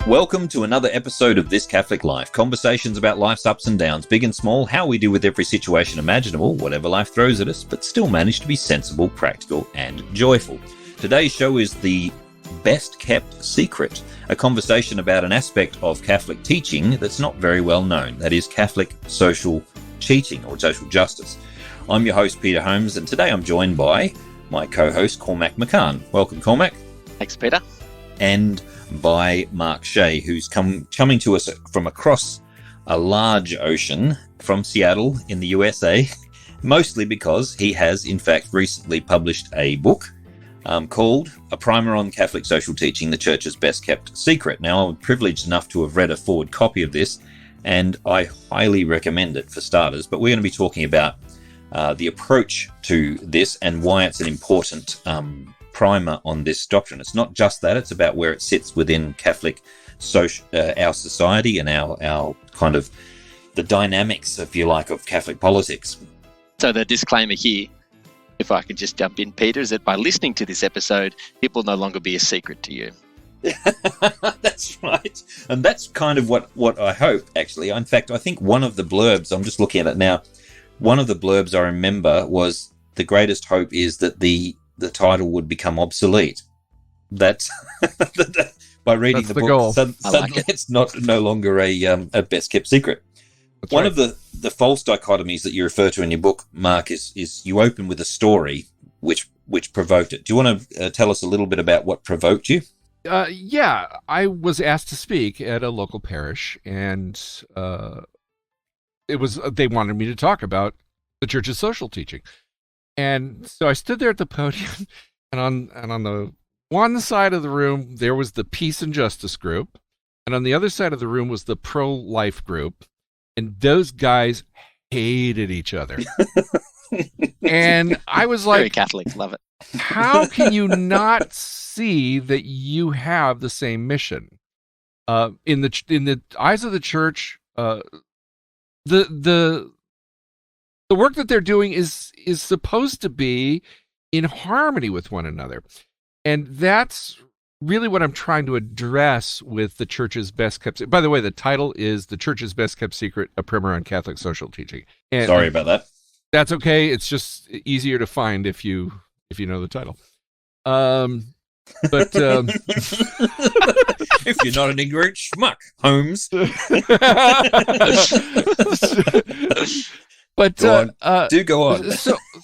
Welcome to another episode of This Catholic Life. Conversations about life's ups and downs, big and small, how we deal with every situation imaginable, whatever life throws at us, but still manage to be sensible, practical, and joyful. Today's show is the best kept secret, a conversation about an aspect of Catholic teaching that's not very well known. That is Catholic social teaching or social justice. I'm your host, Peter Holmes, and today I'm joined by my co-host, Cormac McCaughan. Welcome, Cormac. Thanks, Peter. And by Mark Shea, who's coming to us from across a large ocean from Seattle in the USA, mostly because he has, in fact, recently published a book called A Primer on Catholic Social Teaching, the Church's Best Kept Secret. Now, I'm privileged enough to have read a forward copy of this, and I highly recommend it for starters, but we're going to be talking about the approach to this and why it's an important primer on this doctrine. It's not just that, it's about where it sits within Catholic our society and our kind of the dynamics, if you like, of Catholic politics. So the disclaimer here, if I can just jump in, Peter, is that by listening to this episode, it will no longer be a secret to you. That's right. And that's kind of what I hope, actually. In fact, I think one of the blurbs, I'm just looking at it now, one of the blurbs I remember was, the greatest hope is that the title would become obsolete. That's by reading the book. Goal. Suddenly it's no longer a best kept secret. That's one right. Of the false dichotomies that you refer to in your book, Mark, is you open with a story which provoked it. Do you want to tell us a little bit about what provoked you? Yeah, I was asked to speak at a local parish, and they wanted me to talk about the Church's social teaching. And so I stood there at the podium, and on the one side of the room, there was the Peace and Justice group, and on the other side of the room was the pro-life group, and those guys hated each other. And I was like, very Catholic, love it. How can you not see that you have the same mission? In the eyes of the Church, the work that they're doing is supposed to be in harmony with one another. And that's really what I'm trying to address with the Church's Best Kept. By the way, the title is The Church's Best Kept Secret, a Primer on Catholic Social Teaching. And sorry about that. That's okay. It's just easier to find if you know the title. But if you're not an ignorant schmuck, Holmes. But go on. Do go on.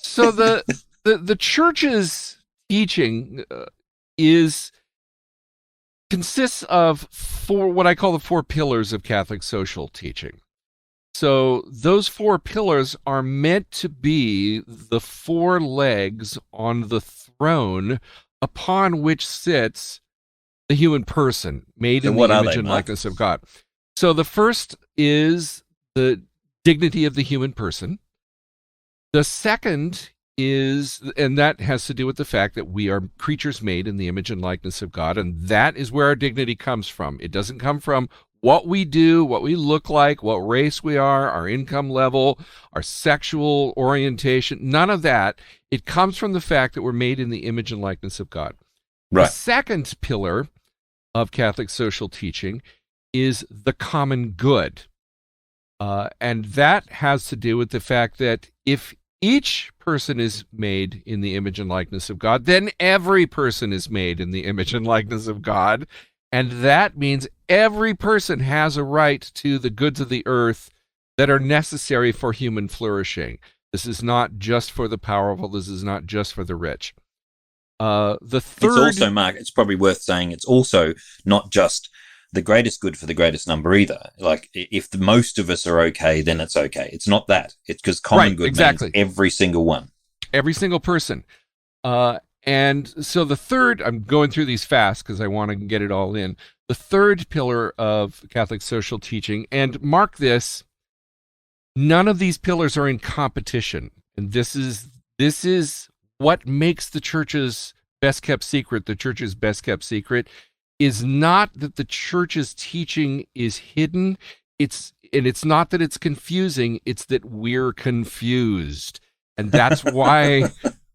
So the Church's teaching consists of what I call the four pillars of Catholic social teaching. So those four pillars are meant to be the four legs on the throne upon which sits the human person, made in the image and likeness of God. So the first is the dignity of the human person. The second is, and that has to do with the fact that we are creatures made in the image and likeness of God, and that is where our dignity comes from. It doesn't come from what we do, what we look like, what race we are, our income level, our sexual orientation, none of that. It comes from the fact that we're made in the image and likeness of God. Right. The second pillar of Catholic social teaching is the common good. And that has to do with the fact that if each person is made in the image and likeness of God, then every person is made in the image and likeness of God. And that means every person has a right to the goods of the earth that are necessary for human flourishing. This is not just for the powerful. This is not just for the rich. The third... It's also, Mark, it's probably worth saying, it's also not just the greatest good for the greatest number either. Like, if the most of us are okay, then it's okay. It's not that. It's because common good means every single one. Every single person. And so the third, I'm going through these fast because I want to get it all in. The third pillar of Catholic social teaching, and mark this, none of these pillars are in competition. And this is what makes the Church's best kept secret, the Church's best kept secret, is not that the Church's teaching is hidden. It's not that it's confusing. It's that we're confused. And that's why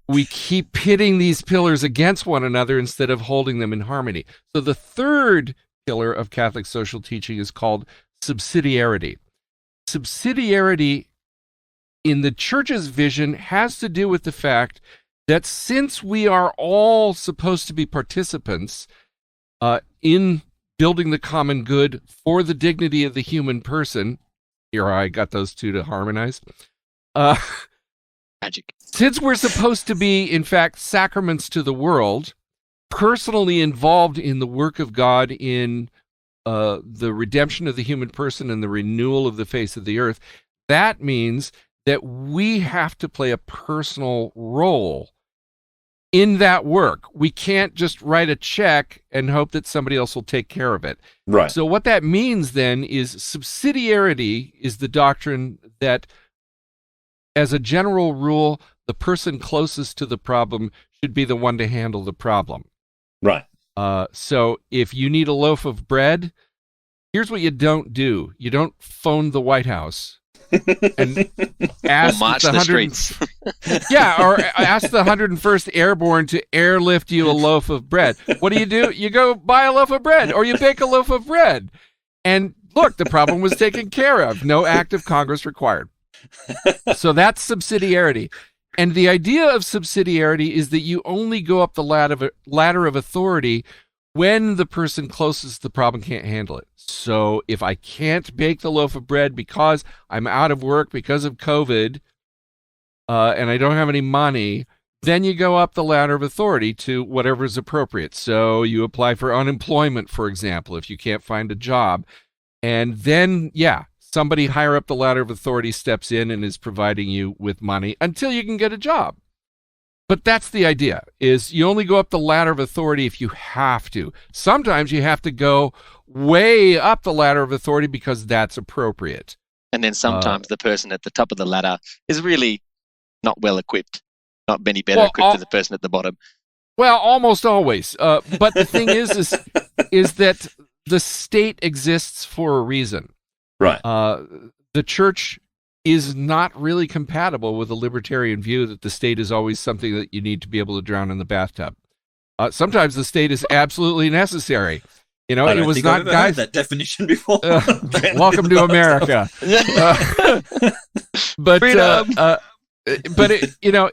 we keep pitting these pillars against one another instead of holding them in harmony. So the third pillar of Catholic social teaching is called subsidiarity. Subsidiarity in the Church's vision has to do with the fact that since we are all supposed to be participants in building the common good for the dignity of the human person, here I got those two to harmonize. Magic. Since we're supposed to be, in fact, sacraments to the world, personally involved in the work of God in the redemption of the human person and the renewal of the face of the earth, that means that we have to play a personal role in that work. We can't just write a check and hope that somebody else will take care of it. Right. So what that means then is subsidiarity is the doctrine that, as a general rule, the person closest to the problem should be the one to handle the problem. Right. So if you need a loaf of bread, here's what you don't do. You don't phone the White House and ask march the streets. or ask the 101st Airborne to airlift you a loaf of bread. What do? You go buy a loaf of bread, or you bake a loaf of bread. And look, the problem was taken care of. No act of Congress required. So that's subsidiarity. And the idea of subsidiarity is that you only go up the ladder of authority when the person closest to the problem can't handle it. So if I can't bake the loaf of bread because I'm out of work because of COVID, and I don't have any money, then you go up the ladder of authority to whatever is appropriate. So you apply for unemployment, for example, if you can't find a job. And then, somebody higher up the ladder of authority steps in and is providing you with money until you can get a job. But that's the idea, is you only go up the ladder of authority if you have to. Sometimes you have to go way up the ladder of authority because that's appropriate. And then sometimes the person at the top of the ladder is really not well equipped, not any better equipped than the person at the bottom. Well, almost always. But the thing is that the state exists for a reason. Right. The church is not really compatible with a libertarian view that the state is always something that you need to be able to drown in the bathtub. Sometimes the state is absolutely necessary. You know, it was not guys heard that definition before. Welcome to America. But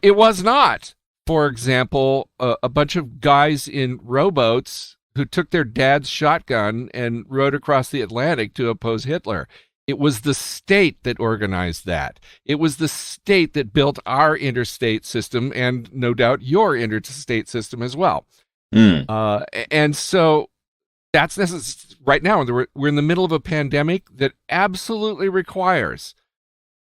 it was not. For example, a bunch of guys in rowboats who took their dad's shotgun and rowed across the Atlantic to oppose Hitler. It was the state that organized that. It was the state that built our interstate system and no doubt your interstate system as well. And so that's necessary. Right now, we're in the middle of a pandemic that absolutely requires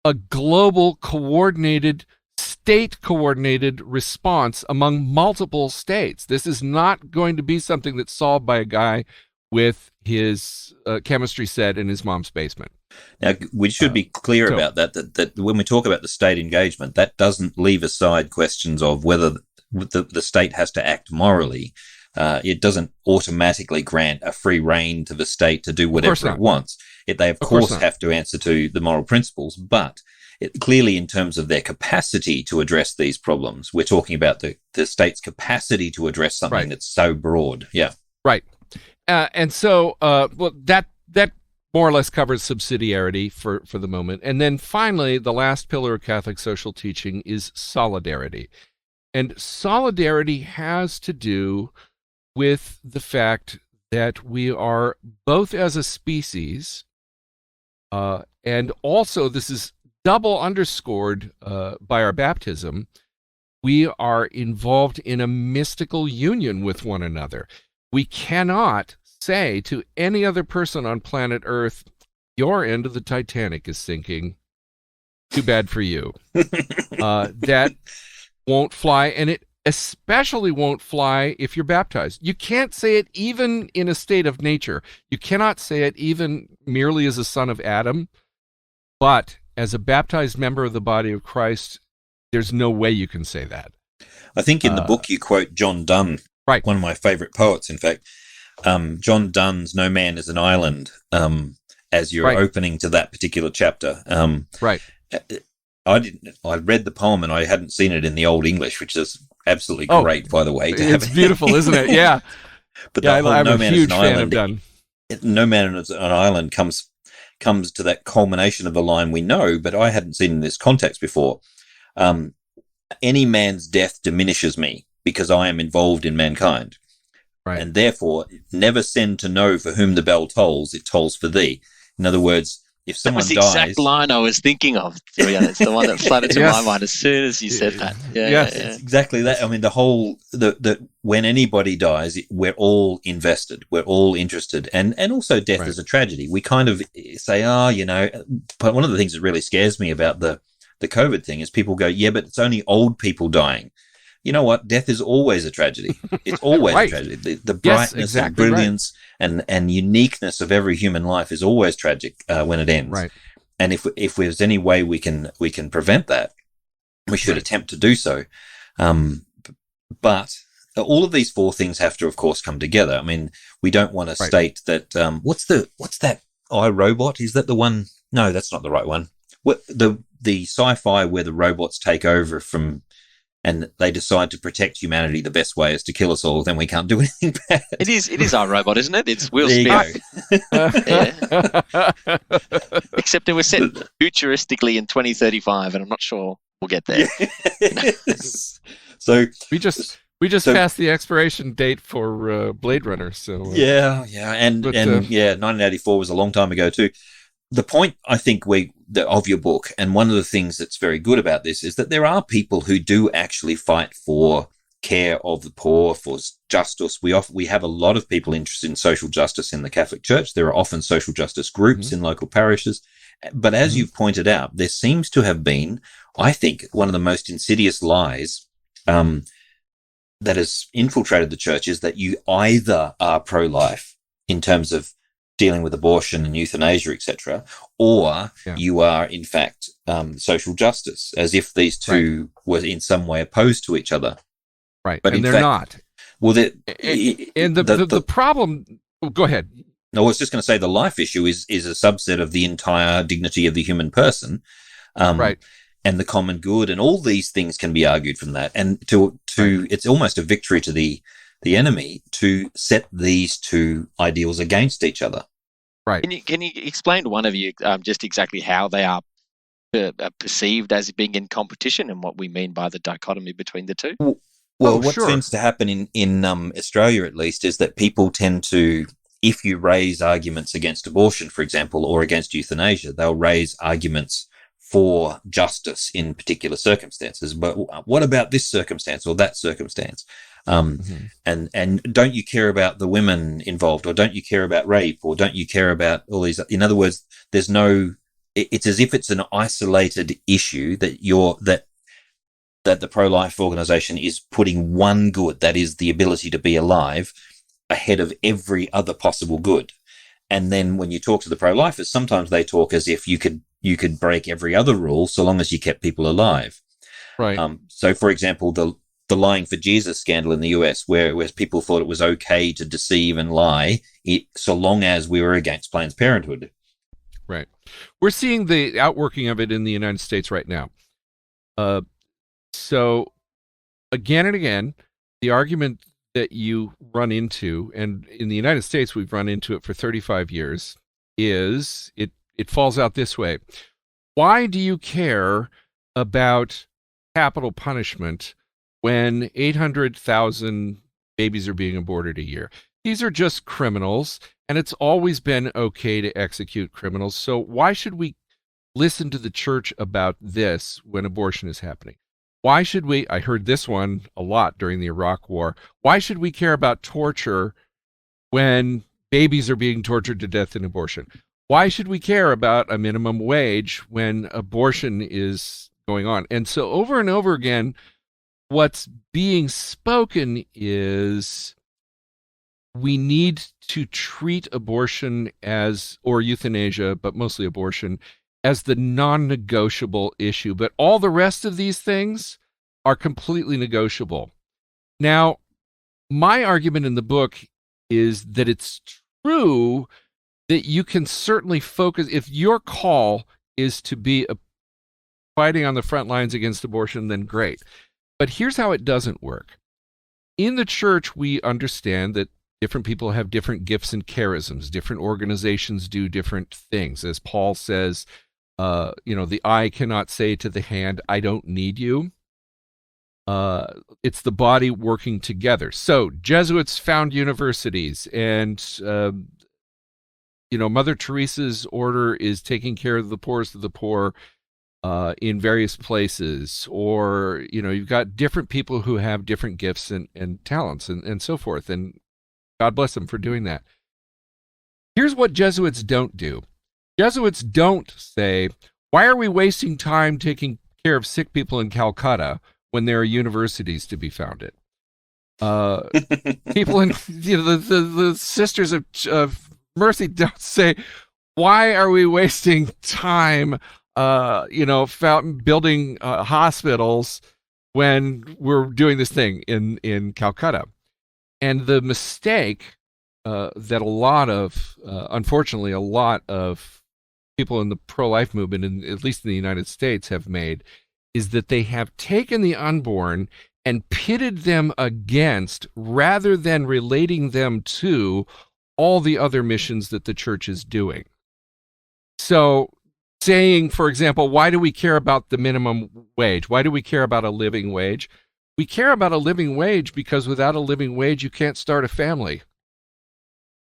a global coordinated, state-coordinated response among multiple states. This is not going to be something that's solved by a guy with his chemistry set in his mom's basement. Now, we should be clear about that when we talk about the state engagement, that doesn't leave aside questions of whether the state has to act morally. It doesn't automatically grant a free rein to the state to do whatever it wants. They, of course, have to answer to the moral principles, but clearly in terms of their capacity to address these problems, we're talking about the state's capacity to address something that's so broad. Yeah. Right. And so that more or less covers subsidiarity for the moment. And then finally, the last pillar of Catholic social teaching is solidarity. And solidarity has to do with the fact that we are both as a species, and also this is double underscored by our baptism, we are involved in a mystical union with one another. We cannot say to any other person on planet Earth, your end of the Titanic is sinking. Too bad for you. That won't fly, and it especially won't fly if you're baptized. You can't say it even in a state of nature. You cannot say it even merely as a son of Adam, but as a baptized member of the body of Christ, there's no way you can say that. I think in the book you quote John Donne, one of my favorite poets, in fact. John Donne's No Man is an Island, as you're opening to that particular chapter. I read the poem and I hadn't seen it in the Old English, which is absolutely great, by the way. It's beautiful, isn't it? Yeah. But I'm a huge fan of Donne. no man on an island comes to that culmination of the line we know, but I hadn't seen in this context before. Any man's death diminishes me because I am involved in mankind. Right. And therefore, never send to know for whom the bell tolls, it tolls for thee. In other words, if someone dies... That was the exact line I was thinking of. It's the one that flooded to my mind as soon as you said that. It's exactly that. I mean, the whole... when anybody dies, we're all invested. We're all interested. And also death is a tragedy. We kind of say, but one of the things that really scares me about the COVID thing is people go, yeah, but it's only old people dying. You know what? Death is always a tragedy. It's always a tragedy. The brightness and brilliance and uniqueness of every human life is always tragic when it ends. Right. And if there's any way we can prevent that, we should attempt to do so. But all of these four things have to, of course, come together. I mean, we don't want to state that. What's that iRobot? Is that the one? No, that's not the right one. What the sci-fi where the robots take over from. And they decide to protect humanity. The best way is to kill us all. Then we can't do anything bad. It is our robot, isn't it? It's Will Smith. Except it was set futuristically in 2035, and I'm not sure we'll get there. So we just passed the expiration date for Blade Runner. So and 1984 was a long time ago too. The point I think of your book, and one of the things that's very good about this, is that there are people who do actually fight for care of the poor, for justice. We have a lot of people interested in social justice in the Catholic Church. There are often social justice groups in local parishes. But as you've pointed out, there seems to have been, I think, one of the most insidious lies that has infiltrated the church is that you either are pro-life in terms of dealing with abortion and euthanasia, etc., or you are, in fact, social justice, as if these two were in some way opposed to each other. Right, but and they're not. Well, the problem... Oh, go ahead. No, I was just going to say the life issue is a subset of the entire dignity of the human person, and the common good, and all these things can be argued from that. And it's almost a victory to the enemy to set these two ideals against each other. Right. Can you explain to one of you just exactly how they are perceived as being in competition and what we mean by the dichotomy between the two? Well, what tends to happen in Australia, at least, is that people tend to, if you raise arguments against abortion, for example, or against euthanasia, they'll raise arguments for justice in particular circumstances. But what about this circumstance or that circumstance? And don't you care about the women involved, or don't you care about rape, or don't you care about all these? In other words, it's as if it's an isolated issue that the pro-life organization is putting one good, that is the ability to be alive, ahead of every other possible good. And then when you talk to the pro-lifers, sometimes they talk as if you could break every other rule so long as you kept people alive. Right. So, for example, the lying for Jesus scandal in the US, where people thought it was okay to deceive and lie, so long as we were against Planned Parenthood. Right. We're seeing the outworking of it in the United States right now. So, again and again, the argument that you run into, and in the United States we've run into it for 35 years, is it falls out this way. Why do you care about capital punishment when 800,000 babies are being aborted a year? These are just criminals, and it's always been okay to execute criminals. So why should we listen to the church about this when abortion is happening? Why should we, I heard this one a lot during the Iraq War, why should we care about torture when babies are being tortured to death in abortion? Why should we care about a minimum wage when abortion is going on? And so over and over again, what's being spoken is we need to treat abortion or euthanasia, but mostly abortion, as the non-negotiable issue. But all the rest of these things are completely negotiable. Now, my argument in the book is that it's true that you can certainly focus, if your call is to be fighting on the front lines against abortion, then great. But here's how it doesn't work. In the church, we understand that Different people have different gifts and charisms. Different organizations do different things. As Paul says, the eye cannot say to the hand, I don't need you. It's the body working together. So Jesuits found universities, and Mother Teresa's order is taking care of the poorest of the poor in various places. Or you've got different people who have different gifts and talents and so forth. And God bless them for doing that. Here's what Jesuits don't do. Jesuits don't say, why are we wasting time taking care of sick people in Calcutta when there are universities to be founded? People in the Sisters of Mercy don't say, why are we wasting time building hospitals when we're doing this thing in Calcutta? And the mistake that unfortunately, a lot of people in the pro-life movement, at least in the United States, have made, is that they have taken the unborn and pitted them against, rather than relating them to, all the other missions that the church is doing. So saying, for example, why do we care about the minimum wage? Why do we care about a living wage? We care about a living wage because without a living wage, you can't start a family.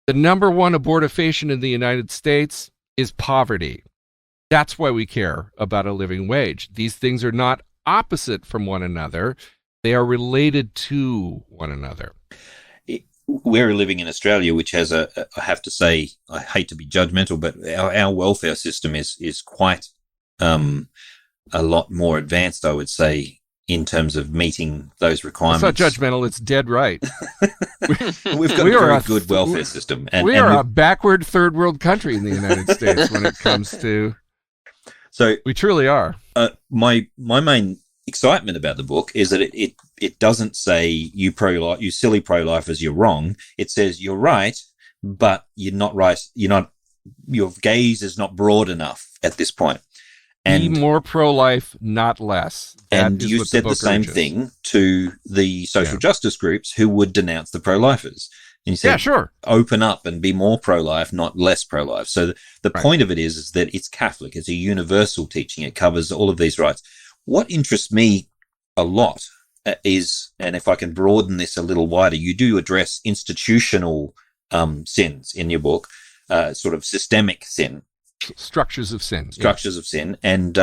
The number one abortifacient in the United States is poverty. That's why we care about a living wage. These things are not opposite from one another. They are related to one another. We're living in Australia, which has I have to say, I hate to be judgmental, but our welfare system is quite a lot more advanced, I would say, in terms of meeting those requirements. It's not judgmental, it's dead right. We've got a very good welfare system. We are a backward third world country in the United States when it comes to... So we truly are. My main excitement about the book is that it doesn't say you silly pro-lifers, you're wrong. It says you're right, but you're not right. Your gaze is not broad enough at this point. Be more pro-life, not less. And you said the same thing to the social justice groups who would denounce the pro-lifers. And you said, sure, open up and be more pro-life, not less pro-life. So the point of it is that it's Catholic. It's a universal teaching. It covers all of these rights. What interests me a lot is, and if I can broaden this a little wider, you do address institutional sins in your book, sort of systemic sin. Structures of sin. Structures of sin. And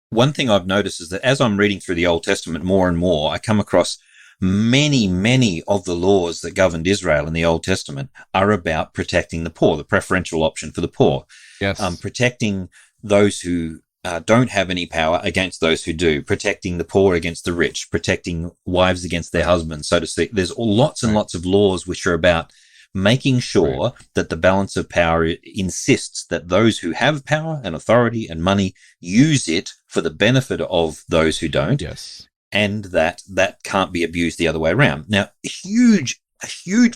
one thing I've noticed is that as I'm reading through the Old Testament more and more, I come across many of the laws that governed Israel in the Old Testament are about protecting the poor, the preferential option for the poor. Yes. Protecting those who don't have any power against those who do, protecting the poor against the rich, protecting wives against their husbands, so to speak. There's lots and lots of laws which are about making sure that the balance of power insists that those who have power and authority and money use it for the benefit of those who don't. Yes. And that can't be abused the other way around. Now, a huge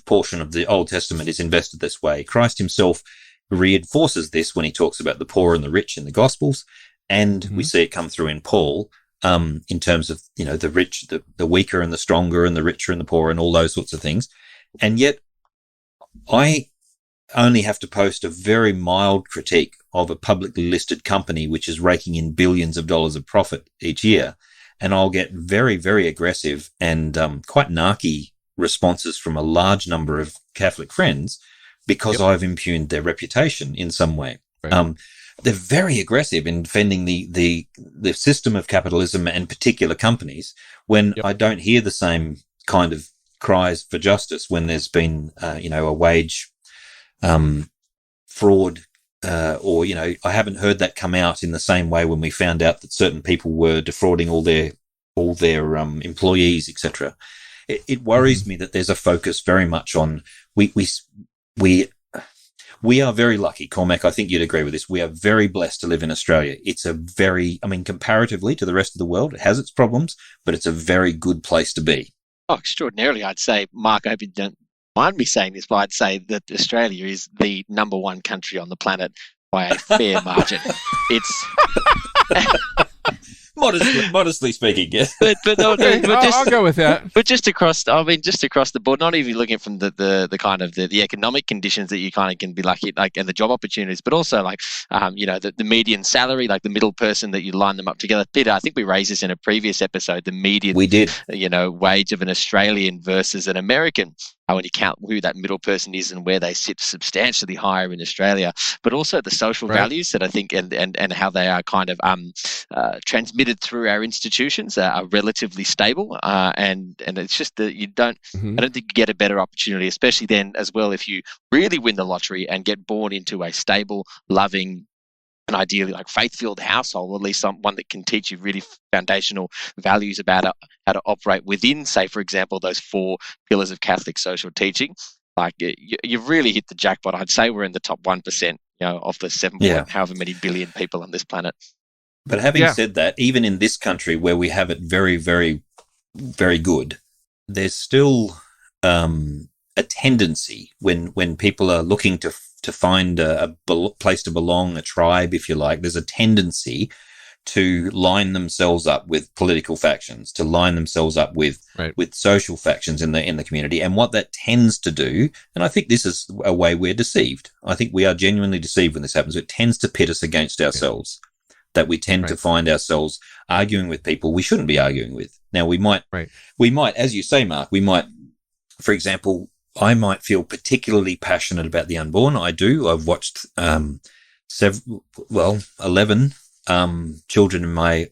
portion of the Old Testament is invested this way. Christ himself reinforces this when he talks about the poor and the rich in the Gospels. And we see it come through in Paul, in terms of, the rich, the weaker and the stronger and the richer and the poorer and all those sorts of things. And yet I only have to post a very mild critique of a publicly listed company which is raking in billions of dollars of profit each year. And I'll get very, very aggressive and quite narky responses from a large number of Catholic friends because I've impugned their reputation in some way. Right. They're very aggressive in defending the system of capitalism and particular companies when I don't hear the same kind of cries for justice when there's been, a wage fraud, or I haven't heard that come out in the same way when we found out that certain people were defrauding all their employees, etc. It worries me that there's a focus very much on we are very lucky, Cormac. I think you'd agree with this. We are very blessed to live in Australia. It's comparatively to the rest of the world, it has its problems, but it's a very good place to be. Oh, extraordinarily, I'd say. Mark, I hope you don't mind me saying this, but I'd say that Australia is the number one country on the planet by a fair margin. It's Modestly speaking, yes. but no, Okay, I'll go with that. But just across the board, not even looking from the kind of the economic conditions that you kind of can be lucky, like, and the job opportunities, but also like, the median salary, like the middle person that you line them up together. Peter, I think we raised this in a previous episode, the median, We did. Wage of an Australian versus an American. When you count who that middle person is and where they sit, substantially higher in Australia, but also the social values that I think and how they are kind of transmitted through our institutions are relatively stable, and it's just that I don't think you get a better opportunity, especially then as well if you really win the lottery and get born into a stable, loving, and ideally like faith-filled household, or at least one that can teach you really foundational values about how to operate within, say, for example, those 4 pillars of Catholic social teaching. Like you've really hit the jackpot. I'd say we're in the top 1%, of the 7 however many billion people on this planet. But having said that, even in this country where we have it very, very, very good, there's still a tendency when people are looking to find a place to belong, a tribe, if you like, there's a tendency to line themselves up with political factions, to line themselves up with social factions in the community. And what that tends to do, and I think this is a way we're deceived. I think we are genuinely deceived when this happens. It tends to pit us against ourselves, that we tend to find ourselves arguing with people we shouldn't be arguing with. Now, we might, as you say, Mark, for example, I might feel particularly passionate about the unborn. I do. I've watched 11 children in my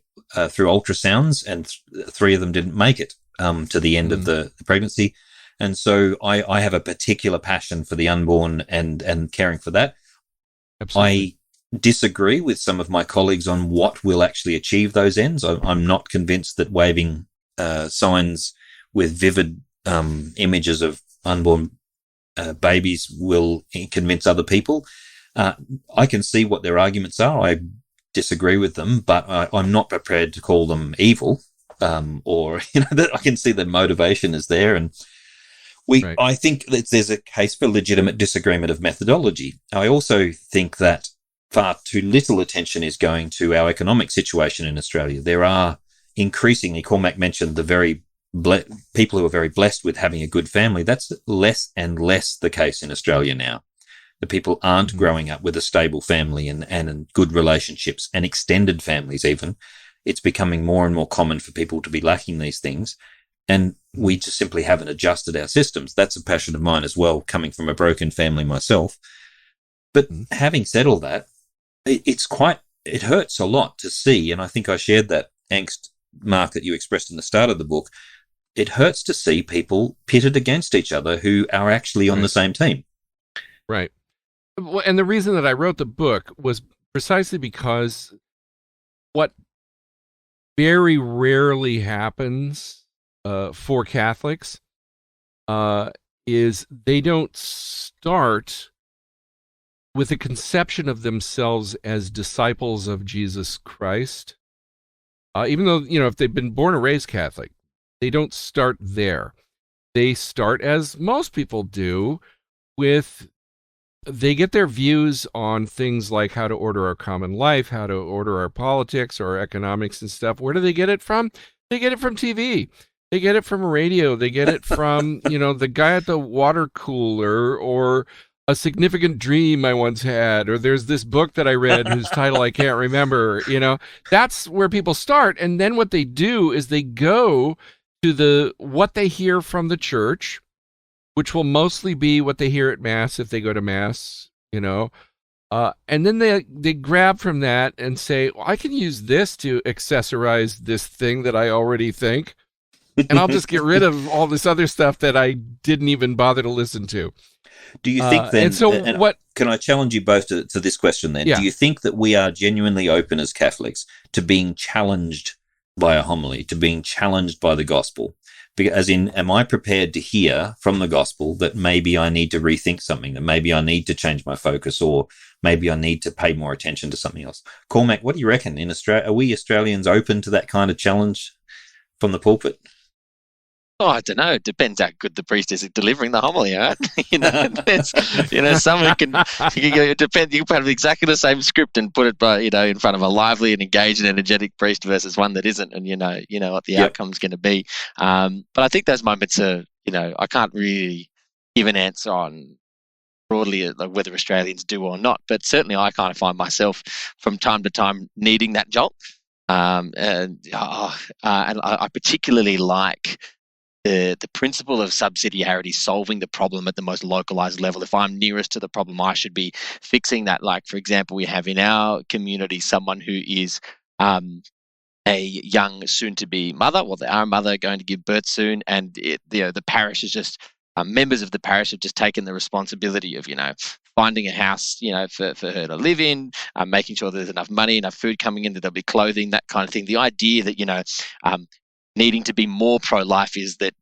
through ultrasounds, and 3 of them didn't make it to the end of the pregnancy. And so I have a particular passion for the unborn and caring for that. Absolutely. I disagree with some of my colleagues on what will actually achieve those ends. I'm not convinced that waving signs with vivid images of unborn babies will convince other people. I can see what their arguments are. I disagree with them, but I'm not prepared to call them evil, or that I can see the motivation is there. And I think that there's a case for legitimate disagreement of methodology. I also think that far too little attention is going to our economic situation in Australia. There are increasingly, Cormac mentioned the very people who are very blessed with having a good family. That's less and less the case in Australia now. The people aren't growing up with a stable family and good relationships and extended families even. It's becoming more and more common for people to be lacking these things. And we just simply haven't adjusted our systems. That's a passion of mine as well, coming from a broken family myself. But having said all that, it hurts a lot to see, and I think I shared that angst, Mark, that you expressed in the start of the book. It hurts to see people pitted against each other who are actually on the same team. Right. And the reason that I wrote the book was precisely because what very rarely happens for Catholics is they don't start with a conception of themselves as disciples of Jesus Christ. Even though, if they've been born or raised Catholic, they don't start there. They start, as most people do, they get their views on things like how to order our common life, how to order our politics or economics and stuff. Where do they get it from? They get it from TV. They get it from radio. They get it from, the guy at the water cooler, or A Significant Dream I once had, or there's this book that I read whose title I can't remember. That's where people start. And then what they do is they go to what they hear from the church, which will mostly be what they hear at Mass if they go to Mass, and then they grab from that and say, well, I can use this to accessorize this thing that I already think, and I'll just get rid of all this other stuff that I didn't even bother to listen to. Do you think then, and so what? Can I challenge you both to this question then? Yeah. Do you think that we are genuinely open as Catholics to being challenged by a homily, to being challenged by the gospel? As in, am I prepared to hear from the gospel that maybe I need to rethink something, that maybe I need to change my focus, or maybe I need to pay more attention to something else? Cormac, what do you reckon? In Australia, are we Australians open to that kind of challenge from the pulpit? Oh, I don't know. It depends how good the priest is at delivering the homily, right? Some who can. It depends. You can have exactly the same script and put it, in front of a lively and engaged and energetic priest versus one that isn't, and you know what the outcome's going to be. But I think those moments are, I can't really give an answer on broadly like whether Australians do or not, but certainly I kind of find myself from time to time needing that jolt. And I particularly like the principle of subsidiarity, solving the problem at the most localized level. If I'm nearest to the problem, I should be fixing that. Like, for example, we have in our community someone who is a young soon-to-be mother. Well, they are a mother going to give birth soon, and the parish is just members of the parish have just taken the responsibility of finding a house for her to live in, making sure there's enough money, enough food coming in, that there'll be clothing, that kind of thing. The idea that needing to be more pro-life is that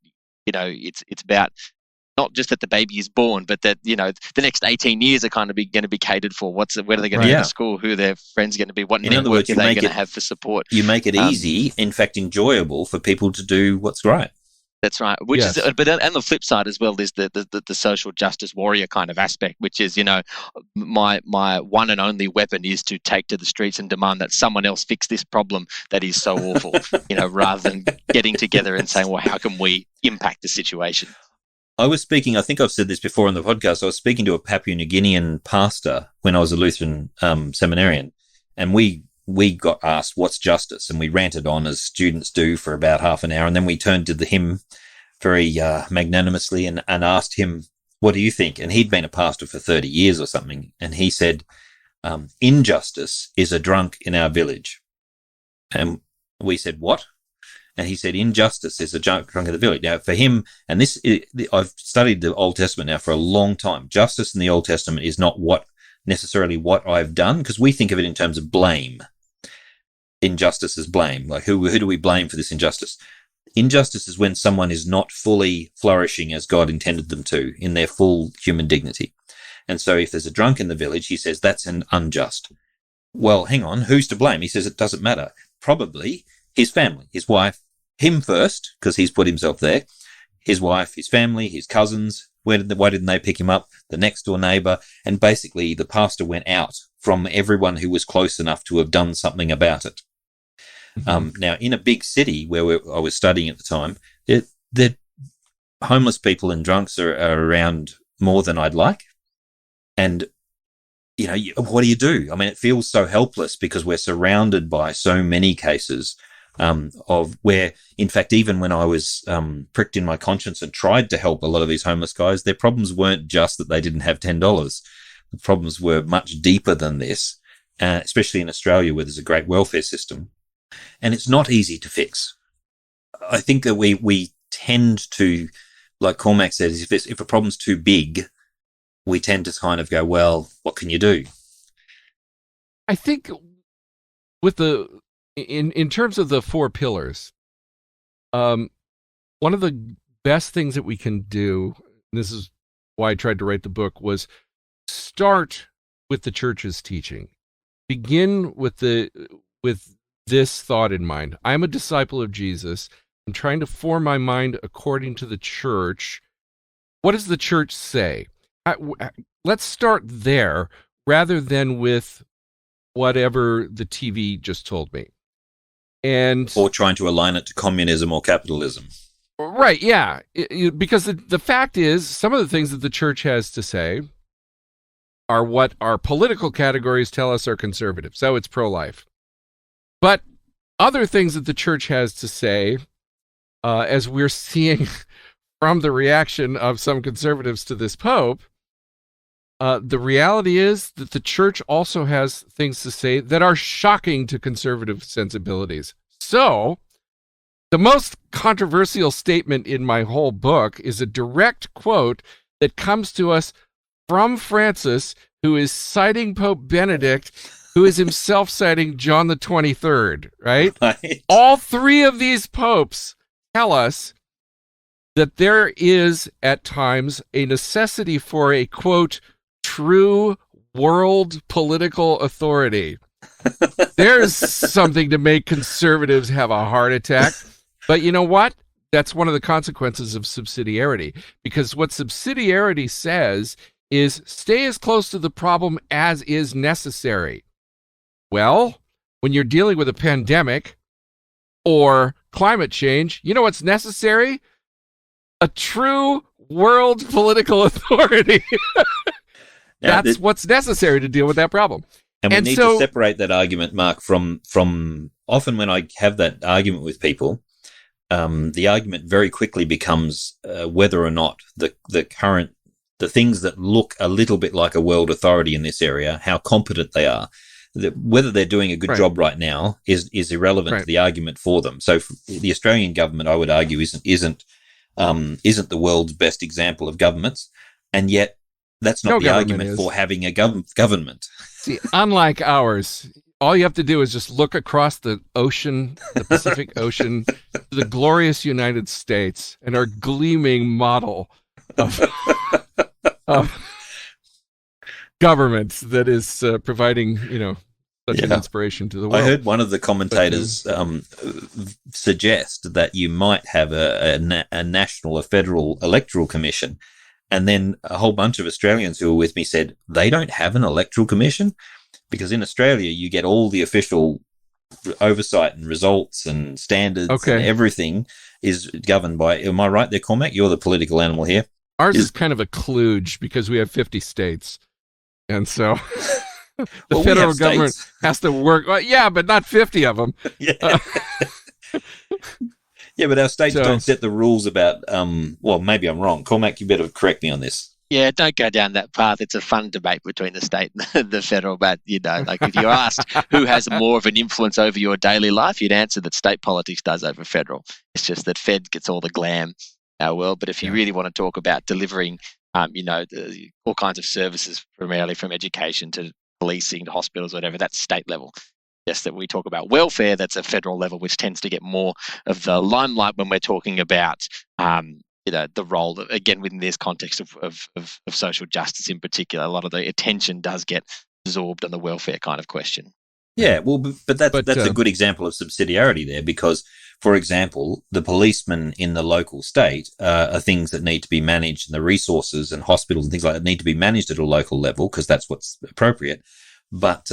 it's about not just that the baby is born, but that the next 18 years are kind of going to be catered for. Where are they going to go to school? Who are their friends going to be? What network are they going to have for support? You make it easy, in fact, enjoyable for people to do what's right. That's right. But on the flip side as well, there's the social justice warrior kind of aspect, which is my one and only weapon is to take to the streets and demand that someone else fix this problem that is so awful. Rather than getting together and saying, well, how can we impact the situation? I was speaking, I think I've said this before on the podcast, I was speaking to a Papua New Guinean pastor when I was a Lutheran seminarian, and we got asked, what's justice? And we ranted on as students do for about half an hour. And then we turned to him very magnanimously and asked him, what do you think? And he'd been a pastor for 30 years or something. And he said, injustice is a drunk in our village. And we said, what? And he said, injustice is a drunk in the village. Now, for him, and I've studied the Old Testament now for a long time. Justice in the Old Testament is not necessarily what I've done, because we think of it in terms of blame. Injustice is blame. Like, who do we blame for this injustice? Injustice is when someone is not fully flourishing as God intended them to in their full human dignity. And so if there's a drunk in the village, he says that's an unjust. Well, hang on, who's to blame? He says it doesn't matter. Probably his family, his wife, him first, because he's put himself there, his wife, his family, his cousins. Why didn't they pick him up? The next door neighbor. And basically the pastor went out from everyone who was close enough to have done something about it. Now, in a big city where I was studying at the time, the homeless people and drunks are around more than I'd like. And, what do you do? I mean, it feels so helpless because we're surrounded by so many cases of where, in fact, even when I was pricked in my conscience and tried to help a lot of these homeless guys, their problems weren't just that they didn't have $10. The problems were much deeper than this, especially in Australia where there's a great welfare system. And it's not easy to fix. I think that we tend to, like Cormac says, if a problem's too big, we tend to kind of go, well, what can you do? I think with in terms of the 4 pillars, one of the best things that we can do, and this is why I tried to write the book, was start with the church's teaching. Begin with this thought in mind. I'm a disciple of Jesus. I'm trying to form my mind according to the church. What does the church say? Let's start there rather than with whatever the TV just told me. Or trying to align it to communism or capitalism. Right, yeah. Because the fact is, some of the things that the church has to say are what our political categories tell us are conservative. So it's pro-life. But other things that the church has to say, as we're seeing from the reaction of some conservatives to this pope, the reality is that the church also has things to say that are shocking to conservative sensibilities. So, the most controversial statement in my whole book is a direct quote that comes to us from Francis, who is citing Pope Benedict, who is himself citing John the 23rd, right? All 3 of these popes tell us that there is, at times, a necessity for a, quote, true world political authority. There's something to make conservatives have a heart attack. But you know what? that's one of the consequences of subsidiarity, because what subsidiarity says is stay as close to the problem as is necessary. Well, when you're dealing with a pandemic or climate change, you know what's necessary? A true world political authority. That's what's necessary to deal with that problem. And we need to separate that argument, Mark, from often when I have that argument with people, the argument very quickly becomes whether or not the things that look a little bit like a world authority in this area, how competent they are. Whether they're doing a good job right now is irrelevant to the argument for them. So the Australian government, I would argue, isn't the world's best example of governments, and yet that's not the argument for having a government. See, unlike ours, all you have to do is just look across the ocean, the Pacific Ocean, to the glorious United States, and our gleaming model of government that is providing, such an inspiration to the world. I heard one of the commentators suggest that you might have a national, a federal electoral commission. And then a whole bunch of Australians who were with me said they don't have an electoral commission because in Australia you get all the official oversight and results and standards and everything is governed by. Am I right there, Cormac? You're the political animal here. Ours is kind of a kludge because we have 50 states. And so the federal government has to work. Well, yeah, but not 50 of them. Yeah. Yeah, but our states don't set the rules about, well, maybe I'm wrong. Cormac, you better correct me on this. Yeah, don't go down that path. It's a fun debate between the state and the federal. But, like if you're asked who has more of an influence over your daily life, you'd answer that state politics does over federal. It's just that Fed gets all the glam, but if you really want to talk about delivering, all kinds of services, primarily from education to policing to hospitals, whatever, that's state level. Yes, that we talk about welfare, that's a federal level, which tends to get more of the limelight when we're talking about, the role, again, within this context of social justice in particular. A lot of the attention does get absorbed on the welfare kind of question. Yeah, well, but that's a good example of subsidiarity there because, for example, the policemen in the local state are things that need to be managed, and the resources and hospitals and things like that need to be managed at a local level because that's what's appropriate. But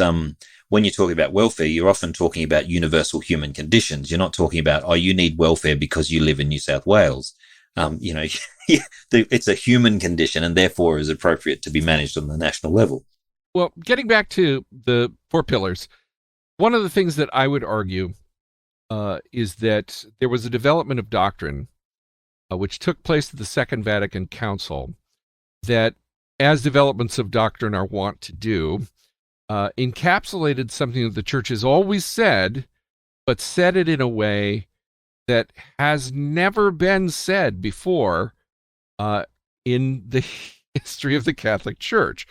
when you're talking about welfare, you're often talking about universal human conditions. You're not talking about, you need welfare because you live in New South Wales. It's a human condition and therefore is appropriate to be managed on the national level. Well, getting back to the 4 pillars, one of the things that I would argue is that there was a development of doctrine which took place at the Second Vatican Council that, as developments of doctrine are wont to do, encapsulated something that the church has always said, but said it in a way that has never been said before in the history of the Catholic Church.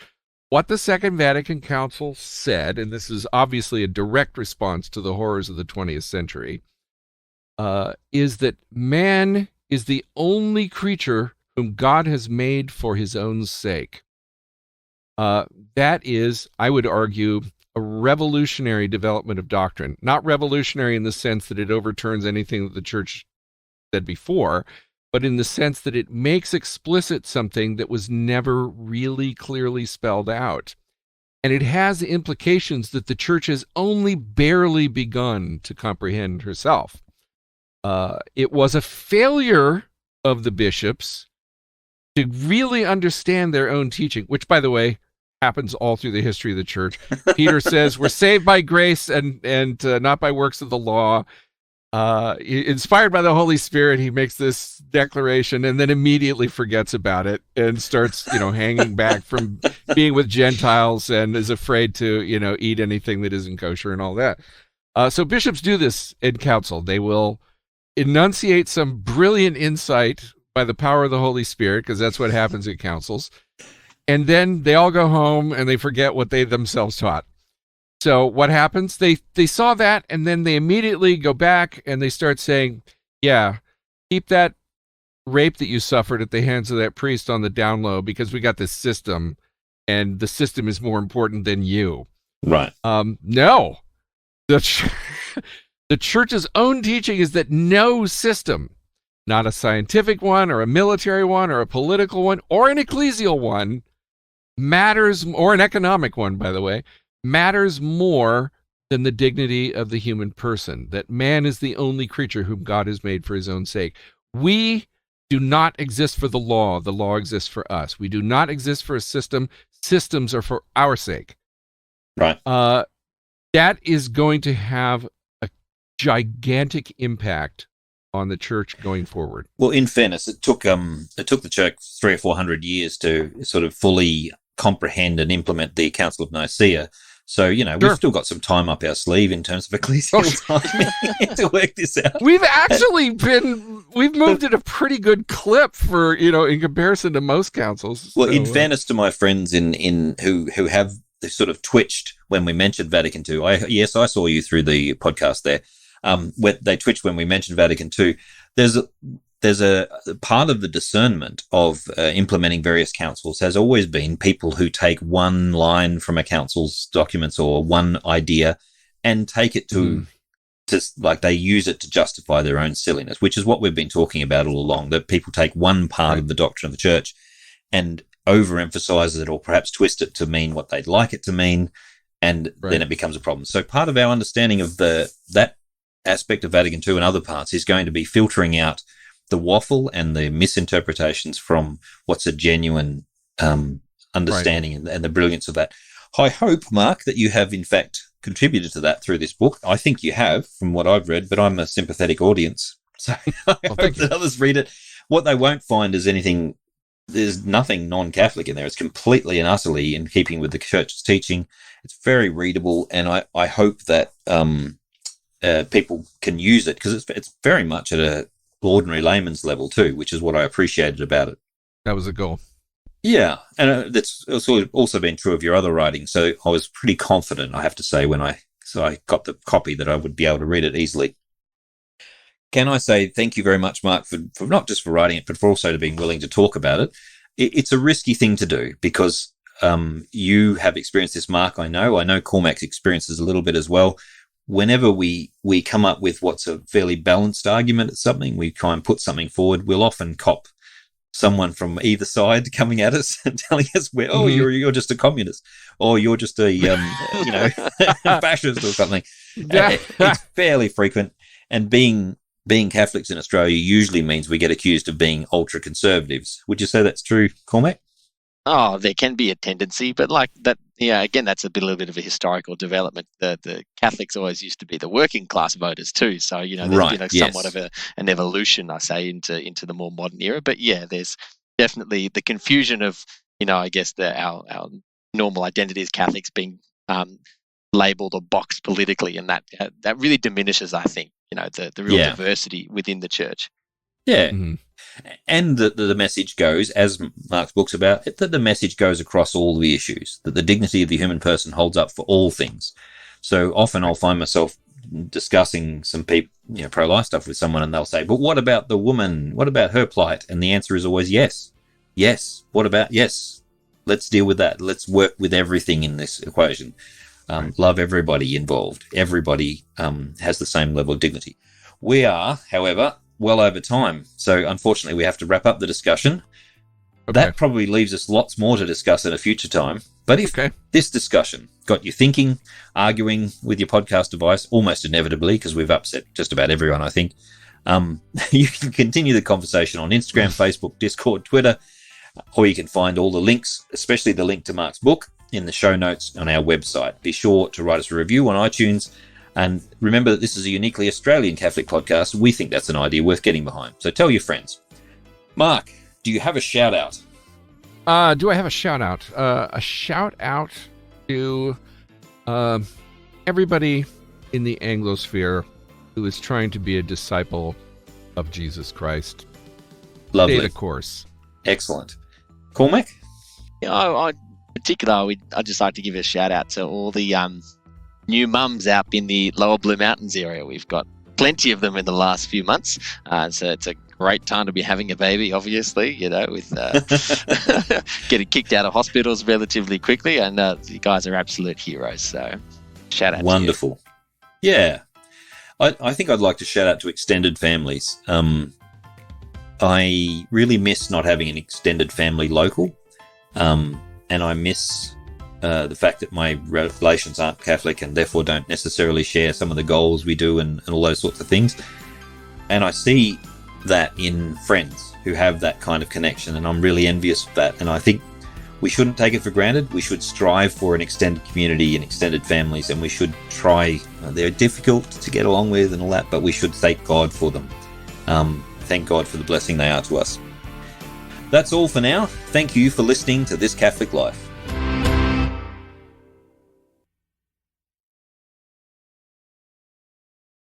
What the Second Vatican Council said, and this is obviously a direct response to the horrors of the 20th century, is that man is the only creature whom God has made for his own sake. That is, I would argue, a revolutionary development of doctrine. Not revolutionary in the sense that it overturns anything that the church said before, but in the sense that it makes explicit something that was never really clearly spelled out. And it has implications that the church has only barely begun to comprehend herself. It was a failure of the bishops to really understand their own teaching, which, by the way, happens all through the history of the church. Peter says we're saved by grace and not by works of the law. Inspired by the Holy Spirit, he makes this declaration and then immediately forgets about it and starts, hanging back from being with Gentiles and is afraid to, eat anything that isn't kosher and all that. So bishops do this in council. They will enunciate some brilliant insight by the power of the Holy Spirit, because that's what happens at councils. And then they all go home and they forget what they themselves taught. So what happens? They saw that, and then they immediately go back and they start saying, yeah, keep that rape that you suffered at the hands of that priest on the down low, because we got this system, and the system is more important than you. Right. No. The church's own teaching is that no system not a scientific one or a military one or a political one or an ecclesial one, matters, or an economic one, by the way, matters more than the dignity of the human person, that man is the only creature whom God has made for his own sake. We do not exist for the law exists for us. We do not exist for a system. Systems are for our sake. Right. That is going to have a gigantic impact on the church going forward. Well, in fairness, it took the church 300 or 400 years to sort of fully comprehend and implement the Council of Nicaea. So, Sure. we've still got some time up our sleeve in terms of ecclesial time to work this out. We've moved at a pretty good clip for, in comparison to most councils. Well, So, in fairness to my friends in who have sort of twitched when we mentioned Vatican II, I saw you through the podcast there. Where they twitched when we mentioned Vatican II. There's a part of the discernment of implementing various councils has always been people who take one line from a council's documents or one idea and take it to like they use it to justify their own silliness, which is what we've been talking about all along, that people take one part of the doctrine of the church and overemphasize it or perhaps twist it to mean what they'd like it to mean, and then it becomes a problem. So part of our understanding of that aspect of Vatican II and other parts is going to be filtering out the waffle and the misinterpretations from what's a genuine understanding and the brilliance of that. I hope, Mark, that you have in fact contributed to that through this book. I think you have, from what I've read, but I'm a sympathetic audience, so I hope that others read it. What they won't find is there's nothing non-Catholic in there. It's completely and utterly in keeping with the church's teaching. It's very readable, and I hope that people can use it, because it's very much at a ordinary layman's level too, which is what I appreciated about it. That was a goal. Yeah, and that's also been true of your other writing. So I was pretty confident, I have to say, when I got the copy, that I would be able to read it easily. Can I say thank you very much, Mark, for not just for writing it, but for also being willing to talk about it. It's a risky thing to do, because you have experienced this, Mark. I know Cormac's experiences a little bit as well. Whenever we come up with what's a fairly balanced argument at something, we try and put something forward, we'll often cop someone from either side coming at us and telling us, you're just a communist, or you're just a fascist or something. It's fairly frequent, and being Catholics in Australia usually means we get accused of being ultra conservatives. Would you say that's true, Cormac? Oh, there can be a tendency, but like that, again, that's a little bit of a historical development. The Catholics always used to be the working class voters too. So, there's been somewhat of an evolution, I say, into the more modern era. But yeah, there's definitely the confusion of, I guess our normal identity as Catholics being labelled or boxed politically, and that really diminishes, I think, the real diversity within the church. Yeah. Mm-hmm. And the message goes, as Mark's book's about, that the message goes across all the issues, that the dignity of the human person holds up for all things. So often I'll find myself discussing some people, pro-life stuff with someone, and they'll say, but what about the woman? What about her plight? And the answer is always yes. Yes. What about yes? Let's deal with that. Let's work with everything in this equation. Love everybody involved. Everybody has the same level of dignity. We are, however, well over time. So unfortunately, we have to wrap up the discussion. Okay. That probably leaves us lots more to discuss at a future time. But if this discussion got you thinking, arguing with your podcast device, almost inevitably, because we've upset just about everyone, I think, you can continue the conversation on Instagram, Facebook, Discord, Twitter, or you can find all the links, especially the link to Mark's book, in the show notes on our website. Be sure to write us a review on iTunes. And remember that this is a uniquely Australian Catholic podcast. We think that's an idea worth getting behind. So tell your friends. Mark, do you have a shout out? Do I have a shout out? A shout out to everybody in the Anglosphere who is trying to be a disciple of Jesus Christ. Lovely. Stay the course. Excellent. Cormac? In particular, I'd just like to give a shout out to all the new mums out in the lower Blue Mountains area. We've got plenty of them in the last few months. So it's a great time to be having a baby, obviously, with getting kicked out of hospitals relatively quickly. And you guys are absolute heroes. So shout out Wonderful. to you. Yeah. I think I'd like to shout out to extended families. I really miss not having an extended family local, and I miss the fact that my relations aren't Catholic and therefore don't necessarily share some of the goals we do and all those sorts of things. And I see that in friends who have that kind of connection, and I'm really envious of that. And I think we shouldn't take it for granted. We should strive for an extended community and extended families, and we should try. They're difficult to get along with and all that, but we should thank God for them. Thank God for the blessing they are to us. That's all for now. Thank you for listening to This Catholic Life.